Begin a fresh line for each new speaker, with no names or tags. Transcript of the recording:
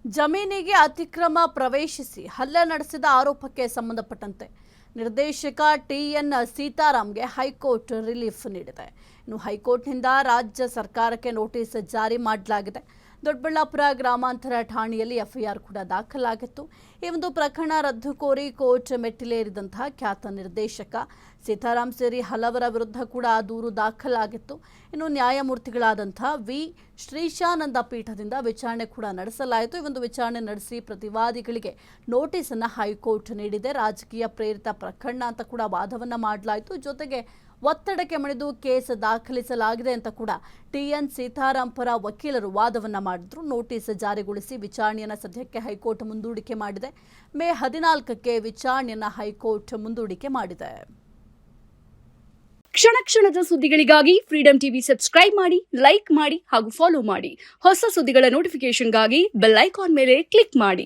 ಜಮೀನಿಗೆ ಅತಿಕ್ರಮ ಪ್ರವೇಶಿಸಿ ಹಲ್ಲೆ ನಡೆಸಿದ ಆರೋಪಕ್ಕೆ ಸಂಬಂಧಪಟ್ಟಂತೆ ನಿರ್ದೇಶಕ ಟಿಎನ್ ಸೀತಾರಾಮ್ಗೆ ಹೈಕೋರ್ಟ್ ರಿಲೀಫ್ ನೀಡಿದೆ. ಇನ್ನು ಹೈಕೋರ್ಟ್ನಿಂದ ರಾಜ್ಯ ಸರ್ಕಾರಕ್ಕೆ ನೋಟಿಸ್ ಜಾರಿ ಮಾಡಲಾಗಿದೆ. ದೊಡ್ಡಬಳ್ಳಾಪುರ ಗ್ರಾಮಾಂತರ ಠಾಣೆಯಲ್ಲಿ ಎಫ್ಐಆರ್ ಕೂಡ ದಾಖಲಾಗಿತ್ತು. ಈ ಒಂದು ಪ್ರಕರಣ ರದ್ದು ಕೋರಿ ಕೋರ್ಟ್ ಮೆಟ್ಟಿಲೇರಿದಂತಹ ಖ್ಯಾತ ನಿರ್ದೇಶಕ ಸೀತಾರಾಮ್ ಸೇರಿ ಹಲವರ ವಿರುದ್ಧ ಕೂಡ ದೂರು ದಾಖಲಾಗಿತ್ತು. ಇನ್ನು ನ್ಯಾಯಮೂರ್ತಿಗಳಾದಂತಹ ವಿ ಶ್ರೀಶಾನಂದ ಪೀಠದಿಂದ ವಿಚಾರಣೆ ಕೂಡ ನಡೆಸಲಾಯಿತು. ಈ ಒಂದು ವಿಚಾರಣೆ ನಡೆಸಿ ಪ್ರತಿವಾದಿಗಳಿಗೆ ನೋಟಿಸ್ ಅನ್ನು ಹೈಕೋರ್ಟ್ ನೀಡಿದೆ. ರಾಜಕೀಯ ಪ್ರೇರಿತ ಪ್ರಕರಣ ಅಂತ ಕೂಡ ವಾದವನ್ನ ಮಾಡಲಾಯಿತು. ಜೊತೆಗೆ ಒತ್ತಡಕ್ಕೆ ಮಣಿದು ಕೇಸ್ ದಾಖಲಿಸಲಾಗಿದೆ ಅಂತ ಕೂಡ ಟಿಎನ್ ಸೀತಾರಾಮ್ ಪರ ವಕೀಲರು ವಾದವನ್ನ ಮಾಡಿದ್ರು. ನೋಟಿಸ್ ಜಾರಿಗೊಳಿಸಿ ವಿಚಾರಣೆಯನ್ನು ಸದ್ಯಕ್ಕೆ ಹೈಕೋರ್ಟ್ ಮುಂದೂಡಿಕೆ ಮಾಡಿದೆ. ಮೇ 14ಕ್ಕೆ ವಿಚಾರಣೆಯನ್ನು ಹೈಕೋರ್ಟ್ ಮುಂದೂಡಿಕೆ ಮಾಡಿದೆ.
ಕ್ಷಣ ಕ್ಷಣದ ಸುದ್ದಿಗಳಿಗಾಗಿ ಫ್ರೀಡಂ ಟಿವಿ ಸಬ್ಸ್ಕ್ರೈಬ್ ಮಾಡಿ, ಲೈಕ್ ಮಾಡಿ ಹಾಗೂ ಫಾಲೋ ಮಾಡಿ. ಹೊಸ ಸುದ್ದಿಗಳ ನೋಟಿಫಿಕೇಶನ್ಗಾಗಿ ಬೆಲ್ ಐಕಾನ್ ಮೇಲೆ ಕ್ಲಿಕ್ ಮಾಡಿ.